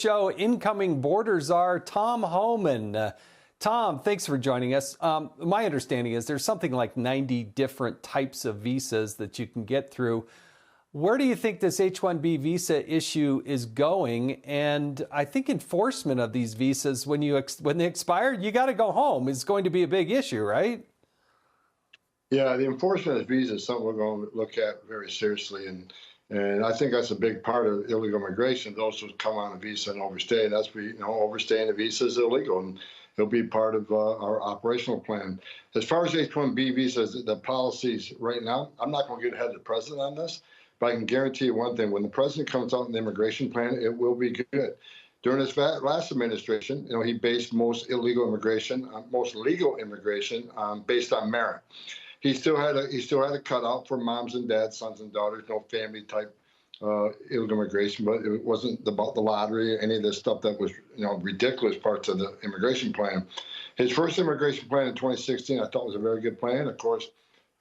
Show incoming border czar Tom Homan. Tom, thanks for joining us. My understanding is there's something like 90 different types of visas that you can get through. Where do you think this H1B visa issue is going? And I think enforcement of these visas, when they expire, you got to go home, is going to be a big issue, right? Yeah, the enforcement of visas is something we're going to look at very seriously, and I think that's a big part of illegal immigration. Those who come on a visa and overstay, overstaying a visa is illegal, and it'll be part of our operational plan. As far as H1B visas, the policies right now, I'm not going to get ahead of the president on this, but I can guarantee you one thing: when the president comes out in the immigration plan, it will be good. During his last administration, he based most legal immigration based on merit. He still had a cutout for moms and dads, sons and daughters, no family type illegal immigration, but it wasn't about the lottery, any of this stuff that was ridiculous parts of the immigration plan. His first immigration plan in 2016, I thought was a very good plan. Of course,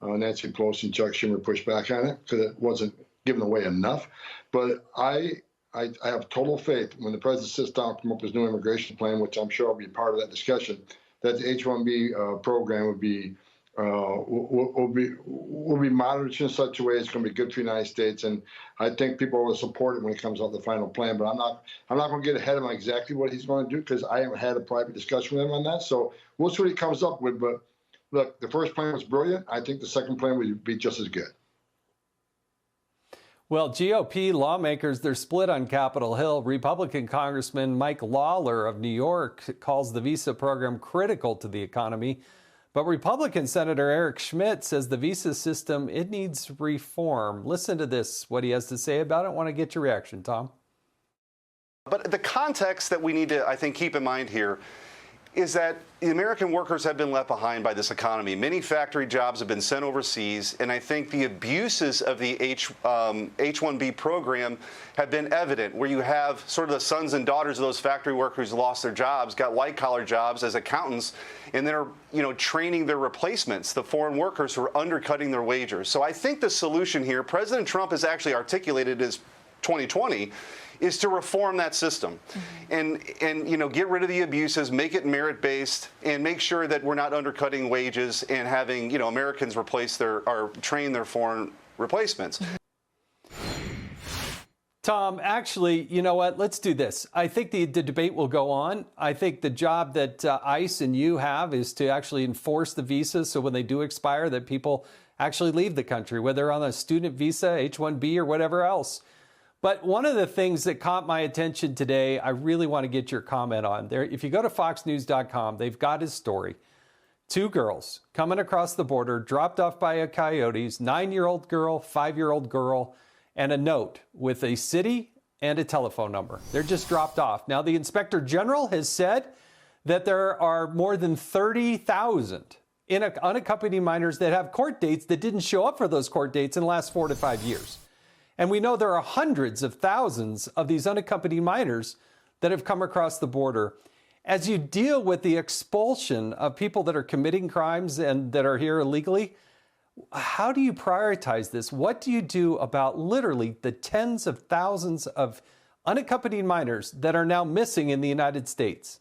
Nancy Pelosi and Chuck Schumer pushed back on it because it wasn't given away enough. But I have total faith when the president sits down to come up with his new immigration plan, which I'm sure will be part of that discussion, that the H1B program will be monitored in such a way it's going to be good for the United States, and I think people will support it when it comes out the final plan. But I'm not going to get ahead of him exactly what he's going to do because I haven't had a private discussion with him on that. So we'll see what he comes up with. But look, the first plan was brilliant. I think the second plan would be just as good. Well, GOP lawmakers, they're split on Capitol Hill. Republican Congressman Mike Lawler of New York calls the visa program critical to the economy. But Republican Senator Eric Schmidt says the visa system, it needs reform. Listen to this, what he has to say about it. I want to get your reaction, Tom. But the context that we need to, I think, keep in mind here is that the American workers have been left behind by this economy. Many factory jobs have been sent overseas, and I think the abuses of the H1B program have been evident, where you have sort of the sons and daughters of those factory workers who lost their jobs, got white-collar jobs as accountants, and they're training their replacements, the foreign workers who are undercutting their wages. So I think the solution here, President Trump has actually articulated as 2020, is to reform that system and get rid of the abuses, make it merit-based, and make sure that we're not undercutting wages and having Americans train their foreign replacements. Tom, actually, you know what? Let's do this. I think the debate will go on. I think the job that ICE and you have is to actually enforce the visas so when they do expire that people actually leave the country, whether on a student visa, H-1B, or whatever else. But one of the things that caught my attention today, I really want to get your comment on. There, if you go to foxnews.com, they've got his story. 2 girls coming across the border, dropped off by coyotes, 9-year-old girl, 5-year-old girl, and a note with a city and a telephone number. They're just dropped off. Now, the Inspector General has said that there are more than 30,000 unaccompanied minors that have court dates that didn't show up for those court dates in the last 4 to 5 years. And we know there are hundreds of thousands of these unaccompanied minors that have come across the border. As you deal with the expulsion of people that are committing crimes and that are here illegally, how do you prioritize this? What do you do about literally the tens of thousands of unaccompanied minors that are now missing in the United States?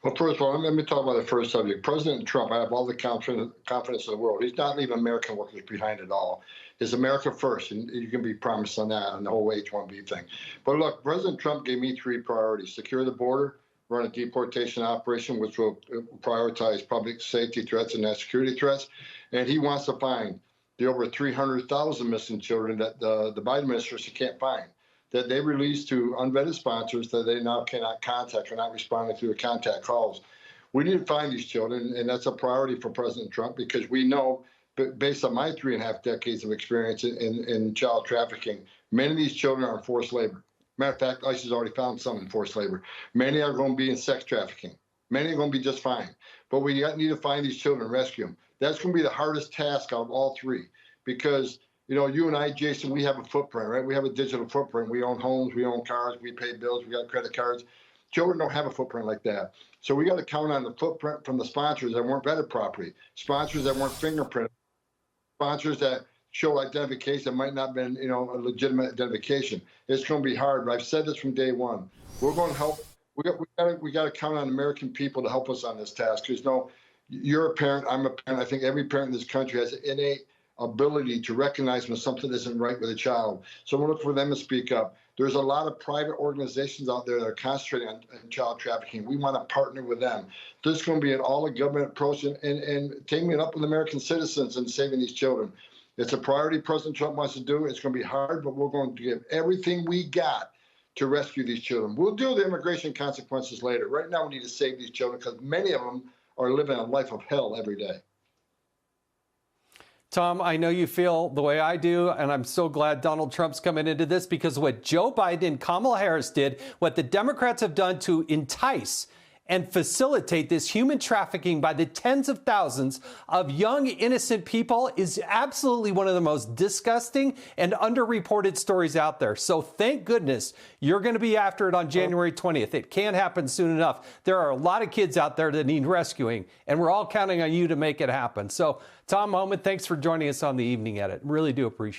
Well, first of all, let me talk about the first subject. President Trump, I have all the confidence in the world. He's not leaving American workers behind at all. It's America first, and you can be promised on that, on the whole H-1B thing. But look, President Trump gave me 3 priorities: secure the border, run a deportation operation, which will prioritize public safety threats and national security threats, and he wants to find the over 300,000 missing children that the Biden administration can't find, that they released to unvetted sponsors that they now cannot contact or not responding to the contact calls. We need to find these children, and that's a priority for President Trump because we know, based on my 3.5 decades of experience in child trafficking, many of these children are in forced labor. Matter of fact, ICE has already found some in forced labor. Many are going to be in sex trafficking. Many are going to be just fine. But we need to find these children and rescue them. That's going to be the hardest task out of all 3 because you and I, Jason, we have a footprint, right? We have a digital footprint. We own homes, we own cars, we pay bills, we got credit cards. Children don't have a footprint like that. So we got to count on the footprint from the sponsors that weren't vetted properly, sponsors that weren't fingerprinted, sponsors that show identification that might not have been, a legitimate identification. It's going to be hard, but I've said this from day one. We're going to help. We got to count on American people to help us on this task. Because you're a parent, I'm a parent. I think every parent in this country has an innate ability to recognize when something isn't right with a child. So we're looking for them to speak up. There's a lot of private organizations out there that are concentrating on child trafficking. We want to partner with them. This is going to be an all-of-government approach and taking it up with American citizens and saving these children. It's a priority President Trump wants to do. It's going to be hard, but we're going to give everything we got to rescue these children. We'll deal with the immigration consequences later. Right now, we need to save these children because many of them are living a life of hell every day. Tom, I know you feel the way I do, and I'm so glad Donald Trump's coming into this, because what Joe Biden and Kamala Harris did, what the Democrats have done to entice and facilitate this human trafficking by the tens of thousands of young, innocent people is absolutely one of the most disgusting and underreported stories out there. So thank goodness you're going to be after it on January 20th. It can't happen soon enough. There are a lot of kids out there that need rescuing, and we're all counting on you to make it happen. So, Tom Homan, thanks for joining us on the Evening Edit. Really do appreciate it.